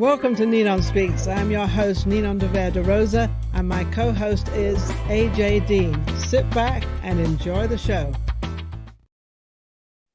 Welcome to NinonSpeaks. I'm your host, Ninon de Rosa, and my co-host is AJ Dean. Sit back and enjoy the show.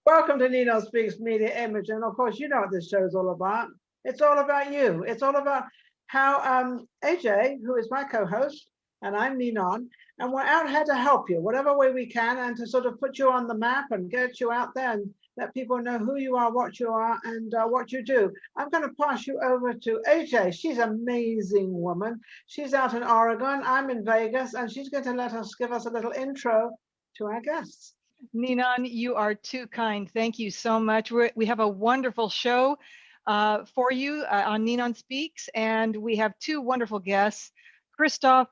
Welcome to NinonSpeaks Media Image, and of course, you know what this show is all about. It's all about you. It's all about how AJ, who is my co-host, and I'm Ninon, and we're out here to help you, whatever way we can, and to sort of put you on the map and get you out there and let people know who you are, what you are, and what you do. I'm going to pass you over to AJ. She's an amazing woman. She's out in Oregon. I'm in Vegas, and she's going to give us a little intro to our guests. Ninon, you are too kind. Thank you so much. We have a wonderful show for you on NinonSpeaks, and we have two wonderful guests, Christoff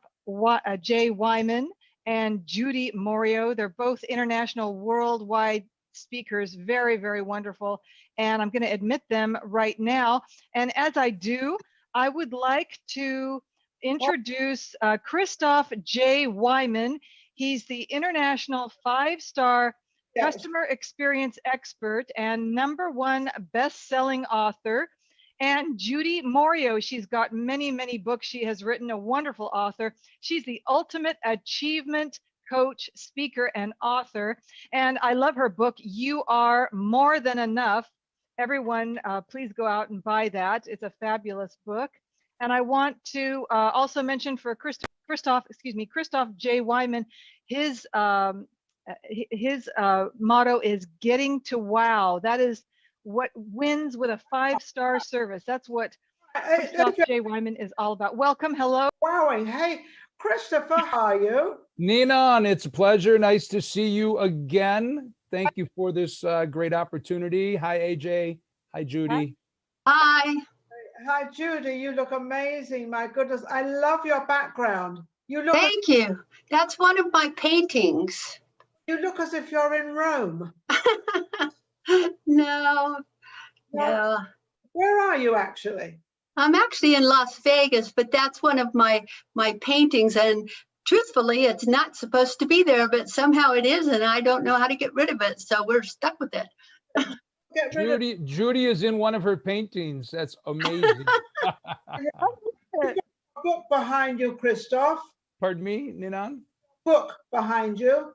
J. Weihman and Judi Moreo. They're both international, worldwide speakers, very, very wonderful. And I'm going to admit them right now. And as I do, I would like to introduce Christoff J. Weihman. He's the international 5-star customer experience expert and #1 best-selling author. And Judi Moreo, she's got many, many books. She has written, a wonderful author. She's the ultimate achievement coach, speaker, and author. And I love her book, You Are More Than Enough. Everyone, please go out and buy that. It's a fabulous book. And I want to also mention for Christoff J. Weihman, his motto is getting to wow. That is what wins with a 5-star service. That's what Christoff J. Weihman is all about. Welcome, hello. Wowing. Hey, Christopher, how are you? Ninon, it's a pleasure. Nice to see you again. Thank you for this great opportunity. Hi, AJ. Hi, Judi. Hi. Hi, Judi. You look amazing. My goodness. I love your background. You look. Thank you. That's one of my paintings. You look as if you're in Rome. No. Where are you actually? I'm actually in Las Vegas, but that's one of my paintings. And truthfully, it's not supposed to be there, but somehow it is, and I don't know how to get rid of it. So we're stuck with it. Judi is in one of her paintings. That's amazing. A book behind you, Christoff. Pardon me, Ninon? Book behind you.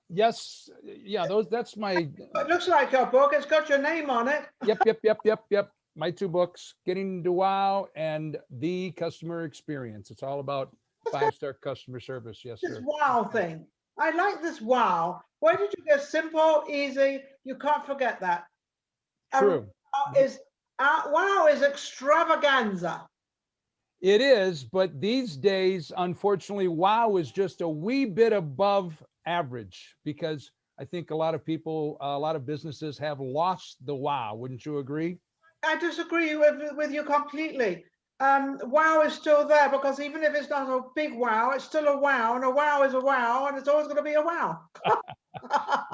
Yes. Yeah, that's my. It looks like your book. It's got your name on it. Yep. My 2 books, Getting to Wow and The Customer Experience. It's all about 5-star customer service. Yes, sir. This wow thing. I like this wow. Where did you get simple, easy? You can't forget that. True. Wow is extravaganza. It is, but these days, unfortunately, wow is just a wee bit above average because I think a lot of people, a lot of businesses have lost the wow. Wouldn't you agree? I disagree with you completely. Wow is still there because even if it's not a big wow, it's still a wow, and a wow is a wow, and it's always going to be a wow.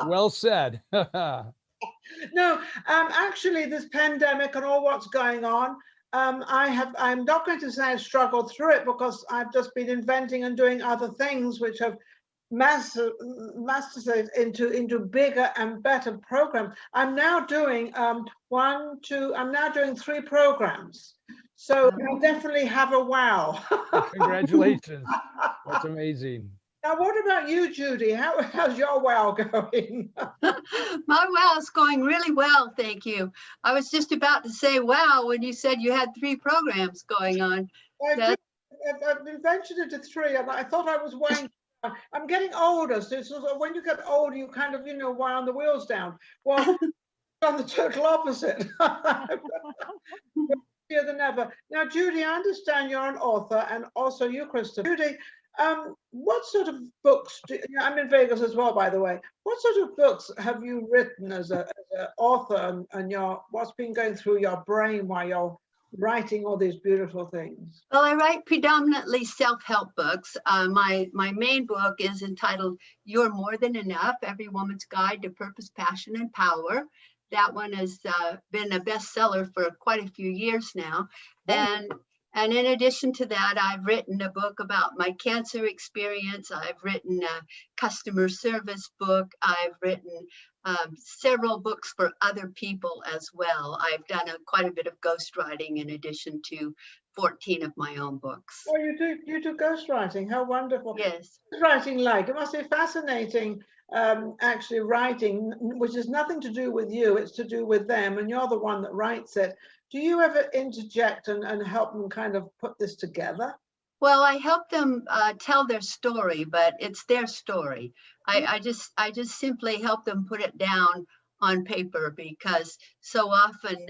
Well said. No, actually, this pandemic and all what's going on, I'm not going to say I've struggled through it because I've just been inventing and doing other things which have mastered into bigger and better programs. I'm now doing I'm now doing 3 programs. So I definitely have a wow. Congratulations. That's amazing. Now, what about you, Judi? How's your wow going? My wow is going really well, thank you. I was just about to say wow when you said you had 3 programs going on. I've invented it to 3, and I thought I was weighing. I'm getting older, so when you get older, you kind of, wound the wheels down. Well, on the total opposite. More than ever. Now, Judi, I understand you're an author, and also you, Christoff. Judi, what sort of books? I'm in Vegas as well, by the way. What sort of books have you written as an author, and what's been going through your brain while you're writing all these beautiful things? Well, I write predominantly self-help books. My main book is entitled You're More Than Enough, Every Woman's Guide to Purpose, Passion, and Power. That one has been a bestseller for quite a few years now. And in addition to that, I've written a book about my cancer experience. I've written a customer service book. I've written several books for other people as well. I've done quite a bit of ghostwriting in addition to 14 of my own books. Oh, you do ghostwriting. How wonderful. Yes. What's writing like? It must be fascinating, actually writing, which has nothing to do with you, it's to do with them, and you're the one that writes it. Do you ever interject and help them kind of put this together? Well, I help them tell their story, but it's their story. I just simply help them put it down on paper, because so often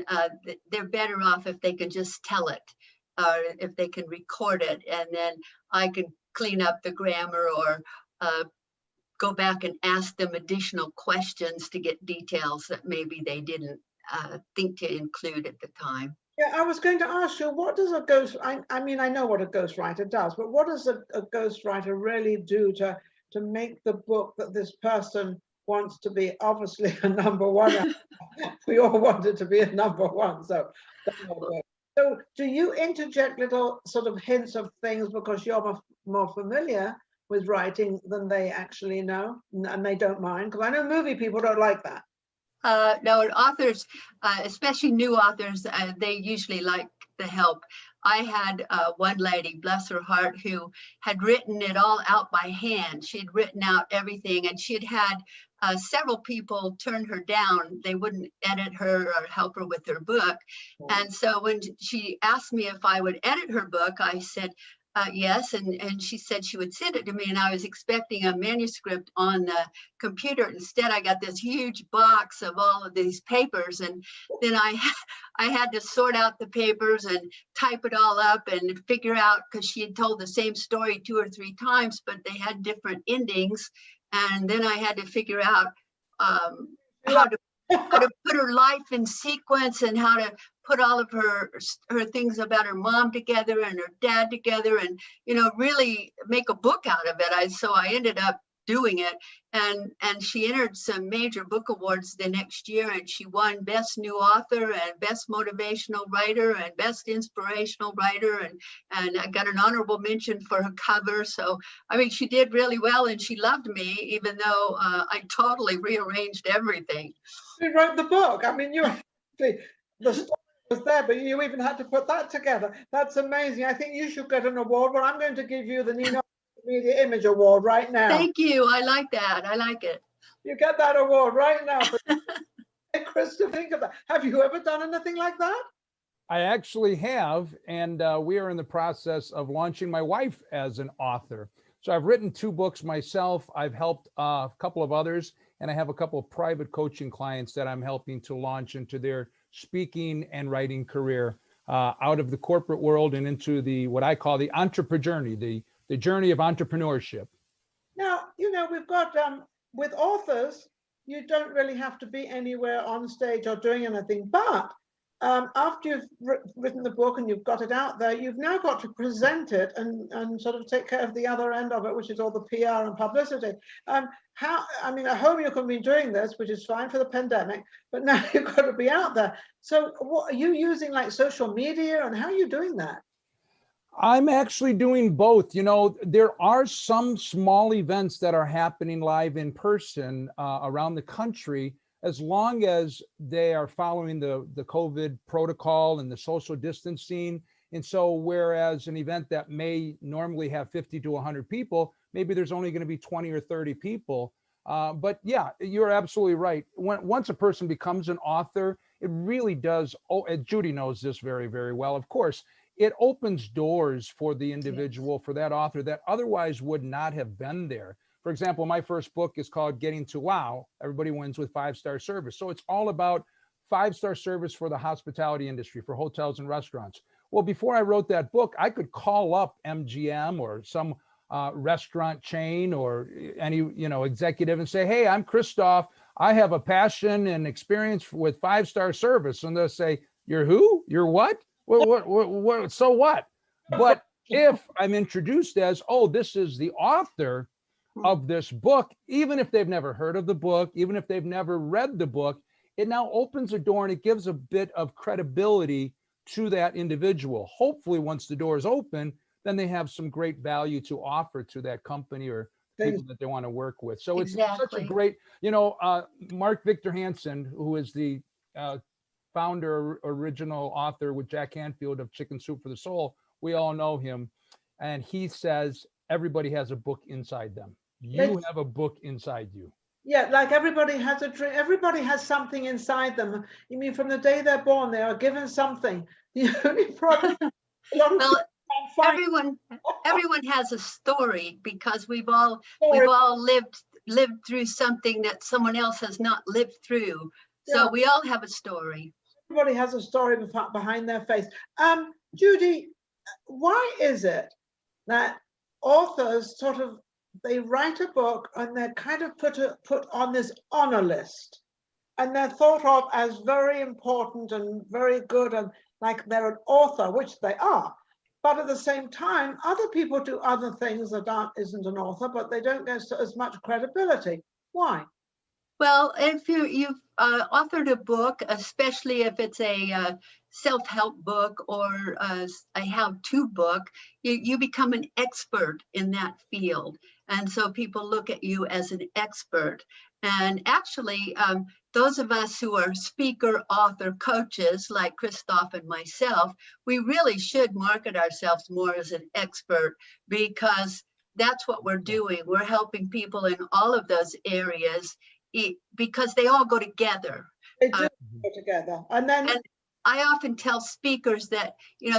they're better off if they can just tell it, or if they can record it, and then I can clean up the grammar or go back and ask them additional questions to get details that maybe they didn't think to include at the time. Yeah, I was going to ask you, what does a ghost, I mean, I know what a ghostwriter does, but what does a ghostwriter really do to make the book that this person wants to be obviously a number one? We all want it to be a number one, so. So do you interject little sort of hints of things because you're more familiar with writing than they actually know, and they don't mind? Because I know movie people don't like that. No, authors, especially new authors, they usually like the help. I had one lady, bless her heart, who had written it all out by hand. She'd written out everything, and she'd had several people turn her down. They wouldn't edit her or help her with her book. And so when she asked me if I would edit her book, I said, yes, and she said she would send it to me, and I was expecting a manuscript on the computer. Instead, I got this huge box of all of these papers, and then I had to sort out the papers and type it all up and figure out, because she had told the same story 2 or 3 times, but they had different endings, and then I had to figure out how to put her life in sequence and how to put all of her things about her mom together and her dad together, and really make a book out of it. So I ended up doing it, and she entered some major book awards the next year, and she won Best New Author and Best Motivational Writer and Best Inspirational Writer, and I got an honorable mention for her cover. So I mean, she did really well, and she loved me, even though I totally rearranged everything. You wrote the book. I mean, the story was there, but you even had to put that together. That's amazing. I think you should get an award. Well, I'm going to give you the Ninon Media Image Award right now. Thank you. I like that. I like it. You get that award right now. Christoff, think of that. Have you ever done anything like that? I actually have, and we are in the process of launching my wife as an author. So I've written 2 books myself. I've helped a couple of others, and I have a couple of private coaching clients that I'm helping to launch into their speaking and writing career out of the corporate world and into the what I call the entrepreneur journey, the journey of entrepreneurship. Now, we've got with authors, you don't really have to be anywhere on stage or doing anything, but after you've written the book and you've got it out there, you've now got to present it and sort of take care of the other end of it, which is all the PR and publicity. I mean, at home you can be doing this, which is fine for the pandemic, but now you've got to be out there. So what are you using, like social media, and how are you doing that? I'm actually doing both. There are some small events that are happening live in person around the country, as long as they are following the COVID protocol and the social distancing. And so whereas an event that may normally have 50 to 100 people, maybe there's only going to be 20 or 30 people. But yeah, you're absolutely right. Once a person becomes an author, it really does. Judi knows this very, very well. Of course, it opens doors for the individual, for that author that otherwise would not have been there. For example, my first book is called Getting to Wow. Everybody wins with 5-star service. So it's all about 5-star service for the hospitality industry, for hotels and restaurants. Well, before I wrote that book, I could call up MGM or some restaurant chain or any executive and say, hey, I'm Christoff. I have a passion and experience with 5-star service. And they'll say, you're who? You're what? What? So what? But if I'm introduced as, oh, this is the author of this book, even if they've never heard of the book, even if they've never read the book, it now opens a door and it gives a bit of credibility to that individual. Hopefully, once the door is open, then they have some great value to offer to that company or things. people that they want to work with. So it's such a Exactly. great, Mark Victor Hansen, who is the founder, original author with Jack Canfield of Chicken Soup for the Soul. We all know him. And he says, everybody has a book inside them. You have a book inside you. Yeah, like everybody has a dream. Everybody has something inside them. You mean from the day they're born, they are given something. The only problem, a lot of Well, people can't find everyone has a story because we've all story. lived through something that someone else has not lived through. So Yeah. we all have a story. Everybody has a story behind their face. Judi, why is it that authors sort of, they write a book and they're kind of put on this honor list, and they're thought of as very important and very good, and like they're an author, which they are. But at the same time, other people do other things that isn't an author, but they don't get as much credibility. Why? Well, if you've authored a book, especially if it's a self-help book or a how-to book, you become an expert in that field. And so people look at you as an expert. And actually, those of us who are speaker, author, coaches like Christoff and myself, we really should market ourselves more as an expert, because that's what we're doing. We're helping people in all of those areas, because they all go together. They do go together. And then I often tell speakers that,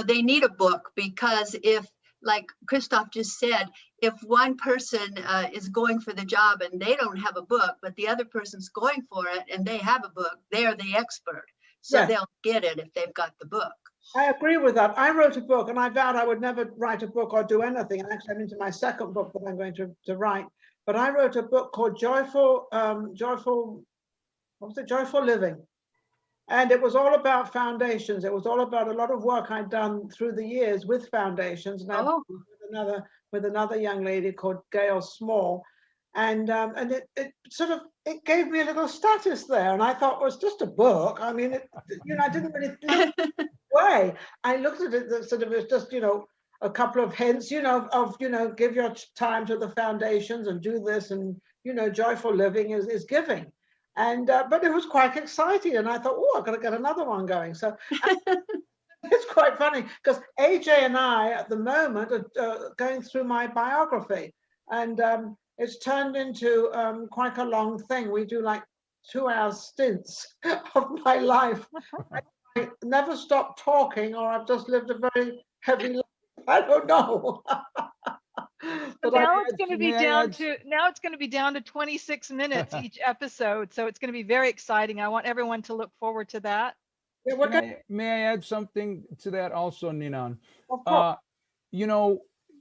they need a book, because if, like Christoff just said, if one person is going for the job and they don't have a book, but the other person's going for it and they have a book, they're the expert. So Yes. they'll get it if they've got the book. I agree with that. I wrote a book, and I vowed I would never write a book or do anything. And actually, I'm into my second book that I'm going to write. But I wrote a book called Joyful Living. And it was all about foundations. It was all about a lot of work I'd done through the years with foundations. And Oh. with another young lady called Gail Small. And it gave me a little status there. And I thought, well, it's just a book. I mean, I didn't really look way. I looked at it sort of as just, a couple of hints, of give your time to the foundations and do this, and joyful living is giving. And but it was quite exciting, and I thought, oh, I've got to get another one going. So it's quite funny, because AJ and I at the moment are going through my biography, and it's turned into quite a long thing. We do like 2-hour stints of my life. I never stopped talking, or I've just lived a very heavy life. I don't know. But now it's going to be down to 26 minutes each episode, so it's going to be very exciting. I want everyone to look forward to that. Yeah, may I add something to that also, Ninon? of course.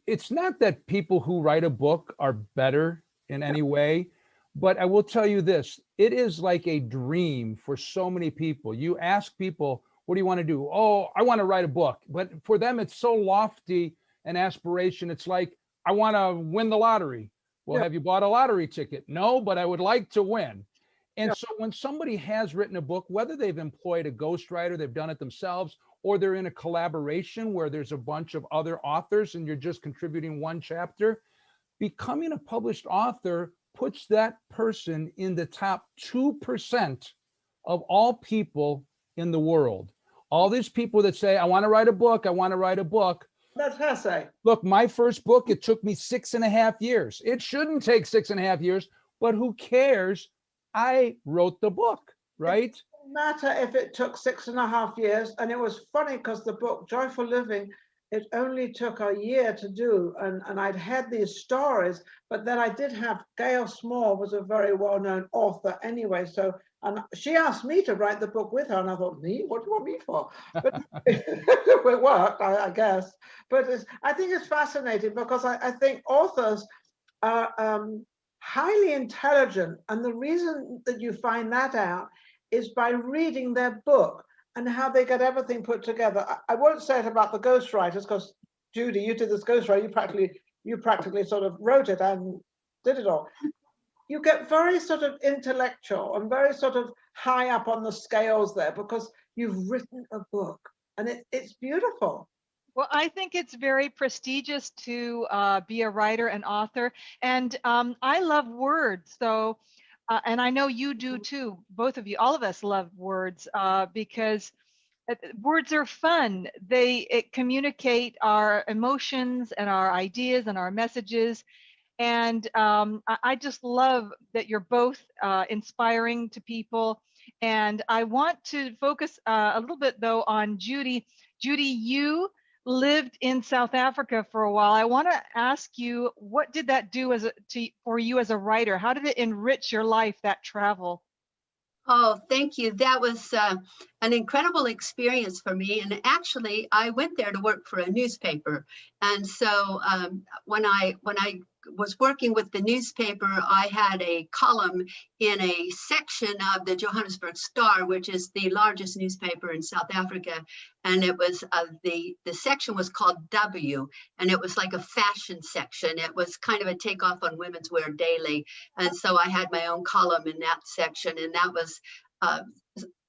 It's not that people who write a book are better in any way, but I will tell you this: it is like a dream for so many people. You ask people, what do you want to do? Oh, I want to write a book. But for them, it's so lofty an aspiration. It's like, I want to win the lottery. Well, have you bought a lottery ticket? No, but I would like to win. And so when somebody has written a book, whether they've employed a ghostwriter, they've done it themselves, or they're in a collaboration where there's a bunch of other authors and you're just contributing one chapter, becoming a published author puts that person in the top 2% of all people in the world. All these people that say, I want to write a book, I want to write a book. That's her say. Look, my first book, it took me 6.5 years. It shouldn't take 6.5 years, but who cares? I wrote the book, right? It doesn't matter if it took 6.5 years. And it was funny because the book Joyful Living, it only took a year to do, and I'd had these stories, but then I did have Gail Small was a very well-known author anyway, so and she asked me to write the book with her, and I thought, me? What do you want me for? But it worked, I guess. But I think it's fascinating, because I think authors are highly intelligent, and the reason that you find that out is by reading their book and how they get everything put together. I won't say it about the ghostwriters, because Judi, you did this ghostwriter, you practically sort of wrote it and did it all. You get very sort of intellectual and very sort of high up on the scales there, because you've written a book, and it's beautiful. Well, I think it's very prestigious to be a writer and author, and I love words. So, and I know you do too. Both of you, all of us love words because words are fun. They communicate our emotions and our ideas and our messages. And I just love that you're both inspiring to people. And I want to focus a little bit though on Judi. Judi, you lived in South Africa for a while. I want to ask you, what did that do for you as a writer? How did it enrich your life, that travel? Oh, thank you. That was an incredible experience for me. And actually, I went there to work for a newspaper. And so when I was working with the newspaper, I had a column in a section of the Johannesburg Star, which is the largest newspaper in South Africa. And it was the section was called W, and it was like a fashion section. It was kind of a takeoff on Women's Wear Daily. And so I had my own column in that section, and that was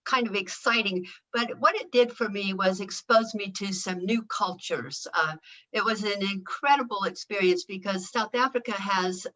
kind of exciting. But what it did for me was expose me to some new cultures. It was an incredible experience because South Africa has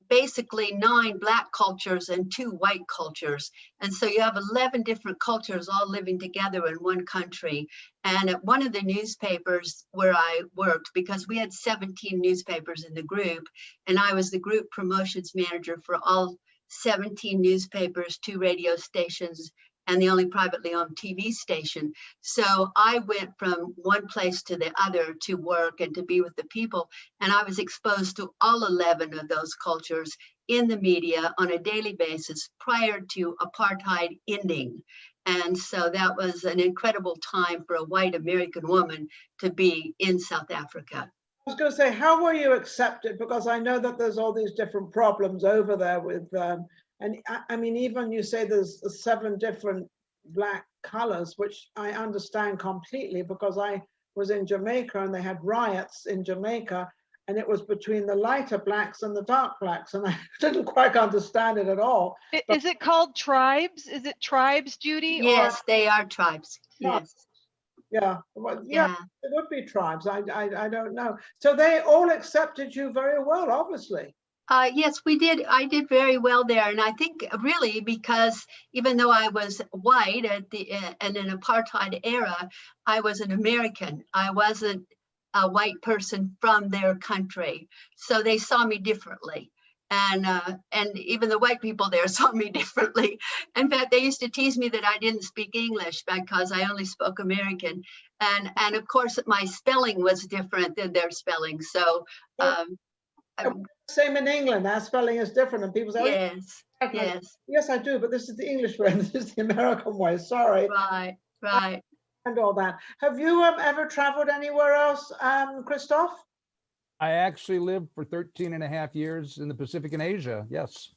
basically 9 Black cultures and 2 white cultures. And so you have 11 different cultures all living together in one country. And at one of the newspapers where I worked, because we had 17 newspapers in the group, and I was the group promotions manager for all 17 newspapers, 2 radio stations, and the only privately owned TV station. So I went from one place to the other to work and to be with the people. And I was exposed to all 11 of those cultures in the media on a daily basis prior to apartheid ending. And so that was an incredible time for a white American woman to be in South Africa. I was going to say, how were you accepted? Because I know that there's all these different problems over there with, and I mean, even you say there's 7 different Black colors, which I understand completely because I was in Jamaica and they had riots in Jamaica, and it was between the lighter Blacks and the dark Blacks, and I didn't quite understand it at all. Is it called tribes? Is it tribes, Judi? Yes, they are tribes. Yes. Yeah, well, yeah, it would be tribes. I don't know. So they all accepted you very well, obviously. Yes, we did. I did very well there, and I think really because even though I was white at the in an apartheid era, I was an American. I wasn't a white person from their country, so they saw me differently. And even the white people there saw me differently. In fact, they used to tease me that I didn't speak English because I only spoke American, and of course my spelling was different than their spelling. So. Same in England, our spelling is different, and people say, yes, oh, yes. Yes, I do, but this is the English way, and this is the American way. Sorry. Right, right. And all that. Have you ever traveled anywhere else, Christoff? I actually lived for 13.5 years in the Pacific and Asia. Yes.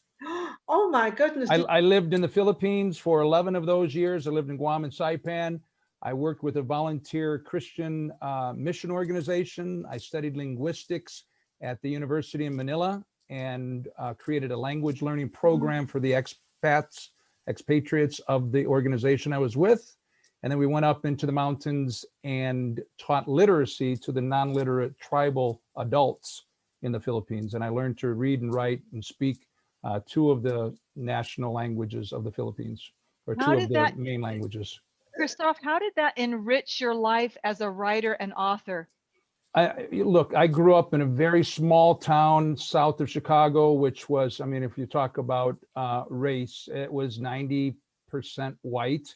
Oh my goodness. I lived in the Philippines for 11 of those years. I lived in Guam and Saipan. I worked with a volunteer Christian mission organization. I studied linguistics at the University in Manila and created a language learning program for the expatriates of the organization I was with. And then we went up into the mountains and taught literacy to the non-literate tribal adults in the Philippines. And I learned to read and write and speak 2 of the national languages of the Philippines, or 2 of the main languages. Christoff, how did that enrich your life as a writer and author? Look, I grew up in a very small town south of Chicago, which was, I mean, if you talk about race, it was 90% white.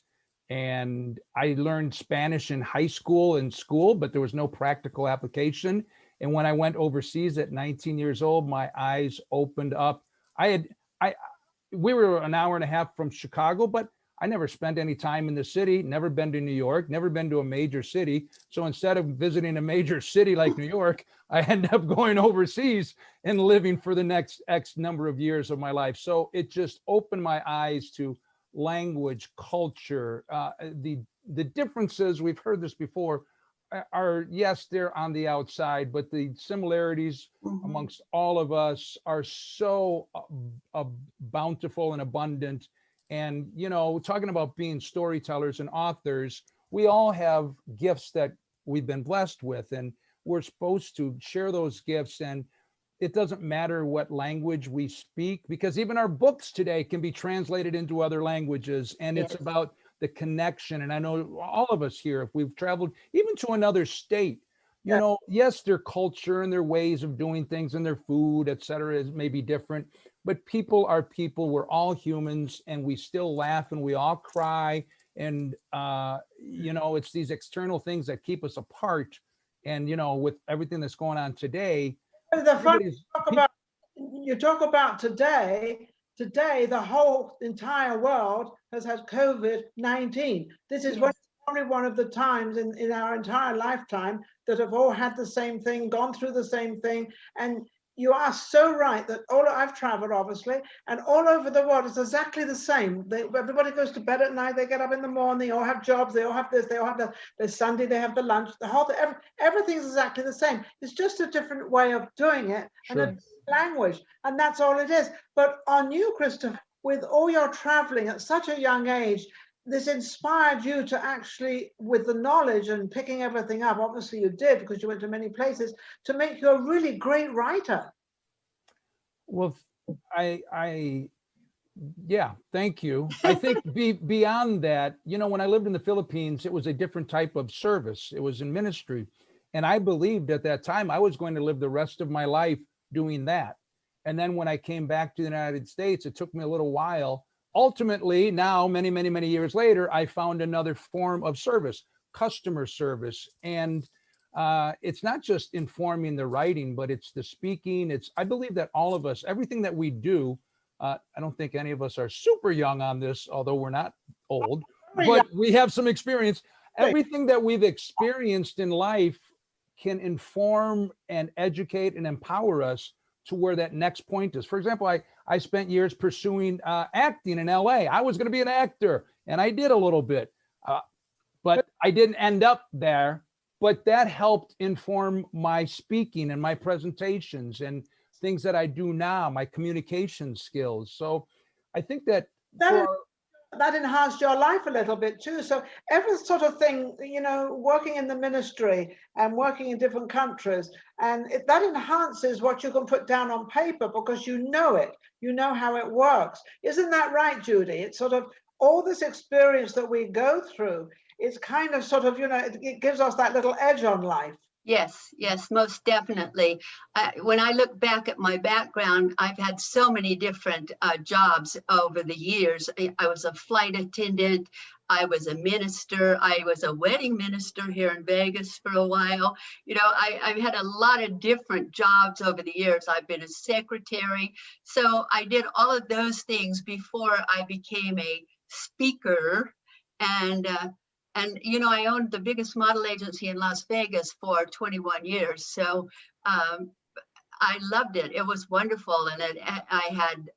And I learned Spanish in high school and school, but there was no practical application. And when I went overseas at 19 years old, my eyes opened up. We were an hour and a half from Chicago, but I never spent any time in the city, never been to New York, never been to a major city. So instead of visiting a major city like New York, I ended up going overseas and living for the next X number of years of my life. So it just opened my eyes to language, culture, the differences, we've heard this before, are, yes, they're on the outside, but the similarities amongst all of us are so bountiful and abundant. And, you know, talking about being storytellers and authors, we all have gifts that we've been blessed with, and we're supposed to share those gifts. And it doesn't matter what language we speak, because even our books today can be translated into other languages, and it's about the connection. And I know all of us here, if we've traveled even to another state, you know, yes, their culture and their ways of doing things and their food, et cetera, is maybe different, but people are people. We're all humans, and we still laugh and we all cry. And, you know, it's these external things that keep us apart. And, you know, with everything that's going on today, The fun you talk about today, the whole entire world has had COVID-19. This is probably one of the times in our entire lifetime that have all had the same thing, gone through the same thing. And you are so right that I've traveled, obviously, and all over the world it's exactly the same. Everybody goes to bed at night, they get up in the morning, they all have jobs, they all have this, they all have the Sunday, they have the lunch, the whole thing, everything's exactly the same. It's just a different way of doing it and a language, and that's all it is. But on you, Christoff, with all your traveling at such a young age, this inspired you to actually, with the knowledge and picking everything up, obviously you did because you went to many places, to make you a really great writer. Well, yeah, thank you. I think beyond that, you know, when I lived in the Philippines, it was a different type of service. It was in ministry. And I believed at that time I was going to live the rest of my life doing that. And then when I came back to the United States, it took me a little while. Ultimately, now, many years later, I found another form of service, customer service. And it's not just informing the writing, but it's the speaking. I believe that all of us, everything that we do, I don't think any of us are super young on this, although we're not old, but we have some experience. Everything that we've experienced in life can inform and educate and empower us to where that next point is. For example, I spent years pursuing acting in LA. I was going to be an actor, and I did a little bit, but I didn't end up there. But that helped inform my speaking and my presentations and things that I do now, my communication skills. So I think that enhanced your life a little bit too. So every sort of thing, you know, working in the ministry and working in different countries, and that enhances what you can put down on paper because you know it, you know how it works. Isn't that right, Judi? It's sort of all this experience that we go through. It's kind of sort of, you know, it gives us that little edge on life. Yes, most definitely. When I look back at my background, I've had so many different jobs over the years. I was a flight attendant. I was a minister. I was a wedding minister here in Vegas for a while. You know, I've had a lot of different jobs over the years. I've been a secretary. So I did all of those things before I became a speaker. And, you know, I owned the biggest model agency in Las Vegas for 21 years. So I loved it. It was wonderful. And I had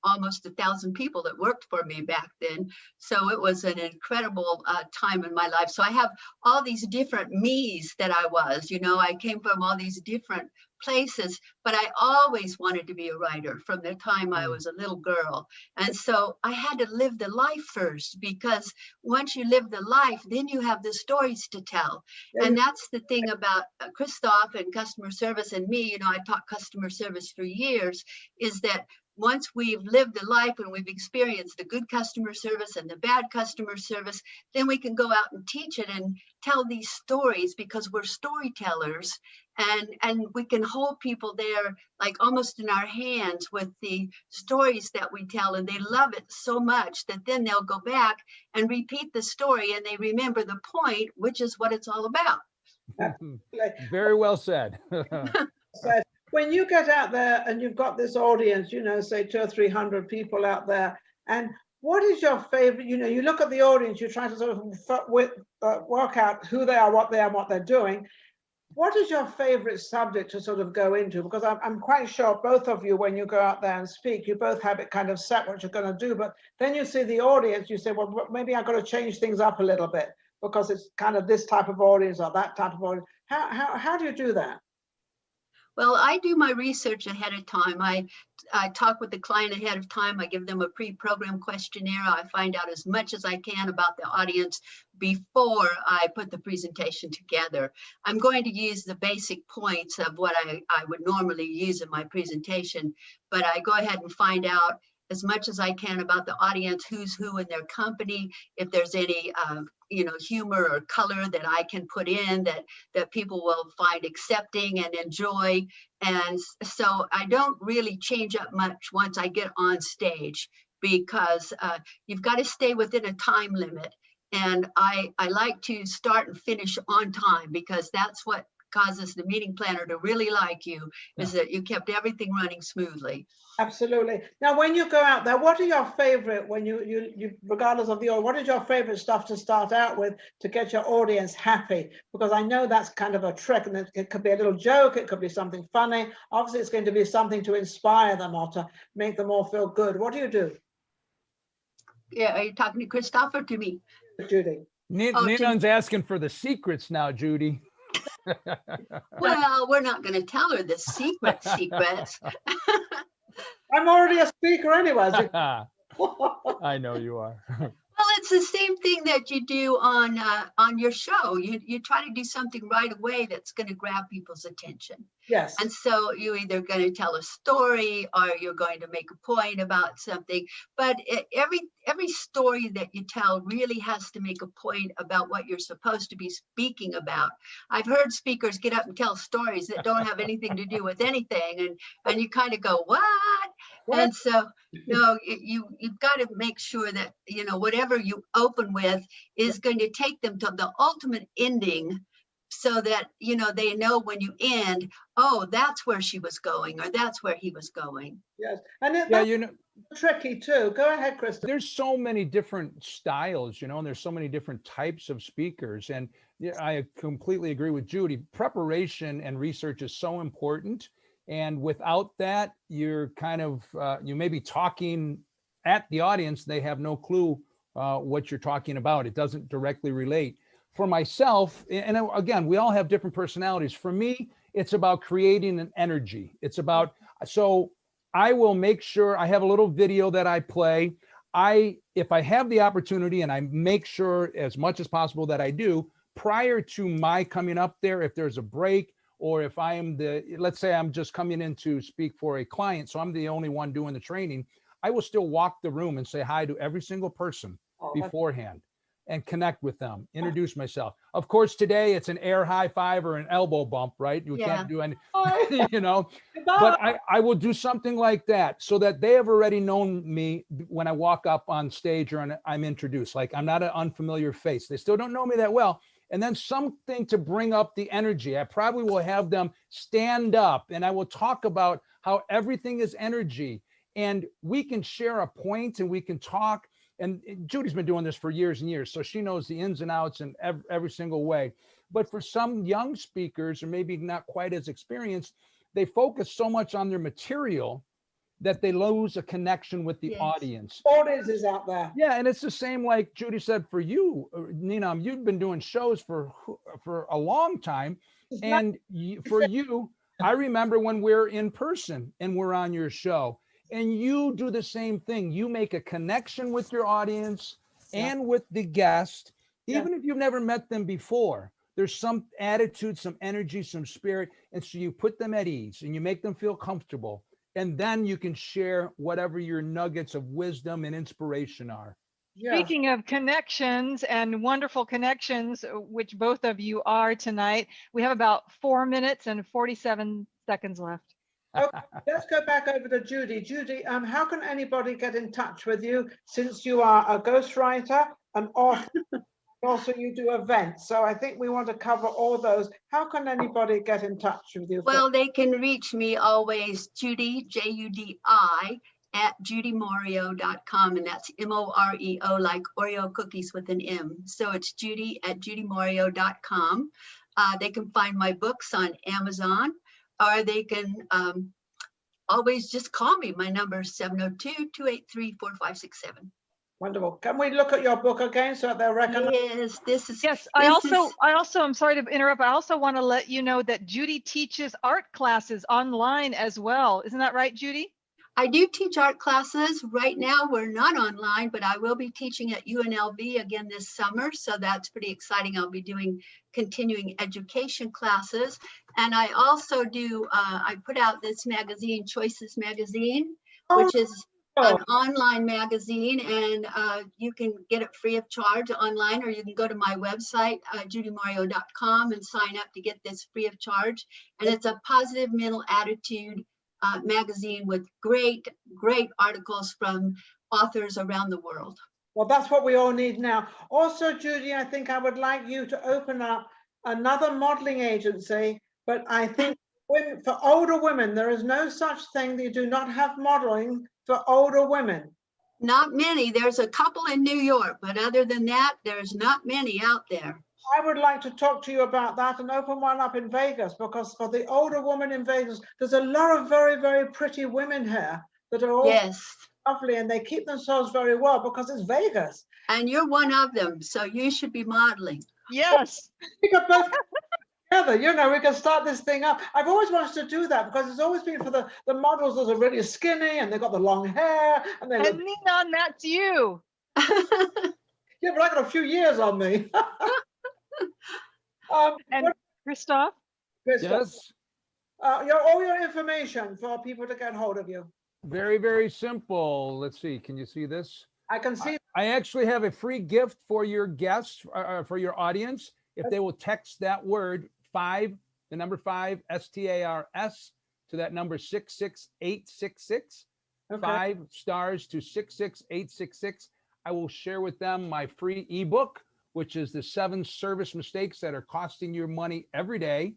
almost 1,000 people that worked for me back then. So it was an incredible time in my life. So I have all these different me's that I was, you know, I came from all these different places, but I always wanted to be a writer from the time I was a little girl. And so I had to live the life first, because once you live the life, then you have the stories to tell. And that's the thing about Christoff and customer service and me, you know, I taught customer service for years, is that once we've lived the life and we've experienced the good customer service and the bad customer service, then we can go out and teach it and tell these stories, because we're storytellers, and we can hold people there like almost in our hands with the stories that we tell, and they love it so much that then they'll go back and repeat the story and they remember the point, which is what it's all about. Very well said. When you get out there and you've got this audience, you know, say 200 or 300 people out there, and what is your favorite, you know, you look at the audience, you try to sort of work out who they are, what they're doing. What is your favorite subject to sort of go into? Because I'm quite sure both of you, when you go out there and speak, you both have it kind of set what you're going to do, but then you see the audience, you say, well, maybe I've got to change things up a little bit because it's kind of this type of audience or that type of audience. How do you do that? Well, I do my research ahead of time. I talk with the client ahead of time. I give them a pre-programmed questionnaire. I find out as much as I can about the audience before I put the presentation together. I'm going to use the basic points of what I would normally use in my presentation, but I go ahead and find out as much as I can about the audience, who's who in their company, if there's any humor or color that I can put in that people will find accepting and enjoy. And so I don't really change up much once I get on stage, because you've got to stay within a time limit. And I like to start and finish on time, because that's what causes the meeting planner to really like you, is that you kept everything running smoothly. Absolutely. Now, when you go out there, what are your favorite, when you regardless of the order, what is your favorite stuff to start out with to get your audience happy? Because I know that's kind of a trick, and it could be a little joke, it could be something funny. Obviously, it's going to be something to inspire them or to make them all feel good. What do you do? Yeah, are you talking to Christoff or to me? Judi. Ninon's asking for the secrets now, Judi. Well, we're not going to tell her the secrets. I'm already a speaker anyway. I know you are. Well, it's the same thing that you do on your show. You try to do something right away that's going to grab people's attention. Yes. And so you're either going to tell a story or you're going to make a point about something. But every story that you tell really has to make a point about what you're supposed to be speaking about. I've heard speakers get up and tell stories that don't have anything to do with anything, and you kind of go, what? And so you've got to make sure that whatever you open with is going to take them to the ultimate ending, so that they know when you end, oh, that's where she was going, or that's where he was going. Yes, and that's tricky too. Go ahead, Christoff. There's so many different styles, and there's so many different types of speakers, and I completely agree with Judi. Preparation and research is so important, and without that, you're kind of you may be talking at the audience, they have no clue what you're talking about. It doesn't directly relate. For myself, and again, we all have different personalities. For me, it's about creating an energy. It's about, so I will make sure I have a little video that I play. If I have the opportunity, and I make sure as much as possible that I do, prior to my coming up there, if there's a break, or if I am let's say I'm just coming in to speak for a client, so I'm the only one doing the training, I will still walk the room and say hi to every single person beforehand and connect with them, introduce myself. Of course, today it's an air high five or an elbow bump, right? You can't do any, but I will do something like that so that they have already known me when I walk up on stage or I'm introduced. Like, I'm not an unfamiliar face. They still don't know me that well. And then something to bring up the energy. I probably will have them stand up, and I will talk about how everything is energy, and we can share a point and we can talk. And Judi's been doing this for years and years, so she knows the ins and outs in every single way. But for some young speakers, or maybe not quite as experienced, they focus so much on their material that they lose a connection with the audience. Audience is out there. Yeah, and it's the same like Judi said for you, Ninon, you've been doing shows for a long time. And for you, I remember when we're in person and we're on your show, and you do the same thing. You make a connection with your audience and with the guest, even if you've never met them before. There's some attitude, some energy, some spirit. And so you put them at ease and you make them feel comfortable. And then you can share whatever your nuggets of wisdom and inspiration are. Speaking of connections and wonderful connections, which both of you are tonight, we have about 4 minutes and 47 seconds left. Okay, let's go back over to Judi. Judi, how can anybody get in touch with you, since you are a ghostwriter and author? Also, you do events. So I think we want to cover all those. How can anybody get in touch with you? Well, they can reach me always, Judi, Judi, at judimoreo.com, and that's Moreo, like Oreo cookies with an M. So it's Judi at judimoreo.com. They can find my books on Amazon, or they can always just call me. My number is 702-283-4567. Wonderful. Can we look at your book again so that they'll recognize? Yes, this is. Yes, this is- I also, I'm sorry to interrupt. I also want to let you know that Judi teaches art classes online as well. Isn't that right, Judi? I do teach art classes. Right now, we're not online, but I will be teaching at UNLV again this summer. So that's pretty exciting. I'll be doing continuing education classes. And I also do, I put out this magazine, Choices Magazine, which is an online magazine, and you can get it free of charge online, or you can go to my website, judimoreo.com, and sign up to get this free of charge. And it's a positive mental attitude magazine with great articles from authors around the world. Well, that's what we all need now. Also, Judi, I think I would like you to open up another modeling agency, but I think for older women, there is no such thing that you do not have modeling for older women. Not many. There's a couple in New York, but other than that, there's not many out there. I would like to talk to you about that and open one up in Vegas, because for the older woman in Vegas, there's a lot of very, very pretty women here that are all lovely, and they keep themselves very well because it's Vegas. And you're one of them, so you should be modeling. Yes. We could both together, you know, we can start this thing up. I've always wanted to do that because it's always been for the models that are really skinny and they've got the long hair and they look. Ninon, that's you. Yeah, but I got a few years on me. And Christoff? Yes. All your information for people to get hold of you. Very, very simple. Let's see. Can you see this? I can see. I actually have a free gift for your guests, for your audience. If they will text that word 5, the number 5, STARS, to that number 66866, Okay. 5 stars to 66866, I will share with them my free ebook, which is the 7 service mistakes that are costing you money every day.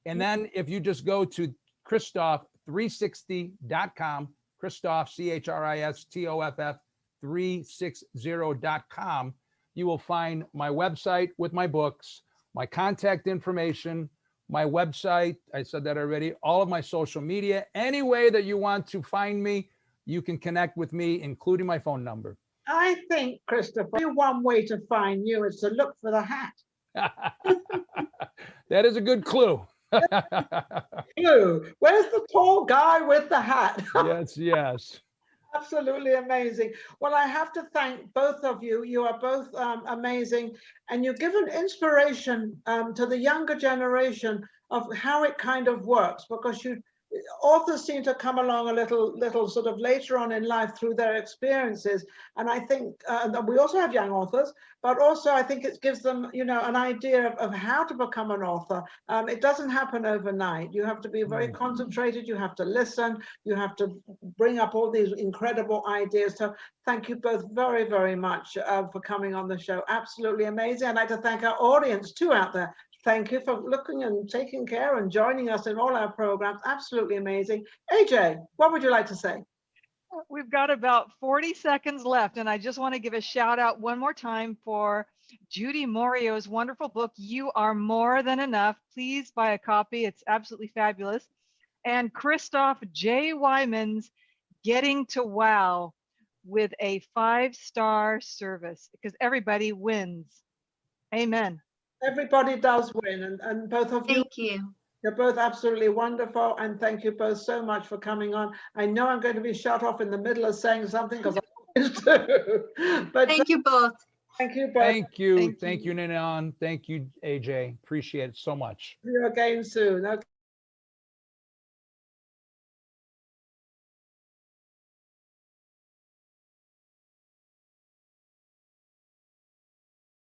And then if you just go to Christoff360.com, Christoff, CHRISTOFF 360.com, you will find my website with my books, my contact information, my website, I said that already, all of my social media. Any way that you want to find me, you can connect with me, including my phone number. I think, Christopher, one way to find you is to look for the hat. That is a good clue. Clue. Where's the tall guy with the hat? Yes, yes. Absolutely amazing. Well, I have to thank both of you. You are both amazing, and you've given inspiration to the younger generation of how it kind of works, because authors seem to come along a little sort of later on in life through their experiences. And I think we also have young authors, but also I think it gives them, you know, an idea of how to become an author. It doesn't happen overnight. You have to be very concentrated. You have to listen. You have to bring up all these incredible ideas. So thank you both very, very much for coming on the show. Absolutely amazing. I'd like to thank our audience too out there. Thank you for looking and taking care and joining us in all our programs. Absolutely amazing. AJ, what would you like to say? We've got about 40 seconds left, and I just want to give a shout out one more time for Judi Moreo's wonderful book, You Are More Than Enough. Please buy a copy. It's absolutely fabulous. And Christoff J. Weihman's Getting to Wow with a 5-star service, because everybody wins. Amen. Everybody does win, and both of you. Thank you. You're both absolutely wonderful, and thank you both so much for coming on. I know I'm going to be shut off in the middle of saying something because I always do. But Thank you both. Thank you both. Thank you, Ninon. Thank you, AJ. Appreciate it so much. See you again soon. Okay.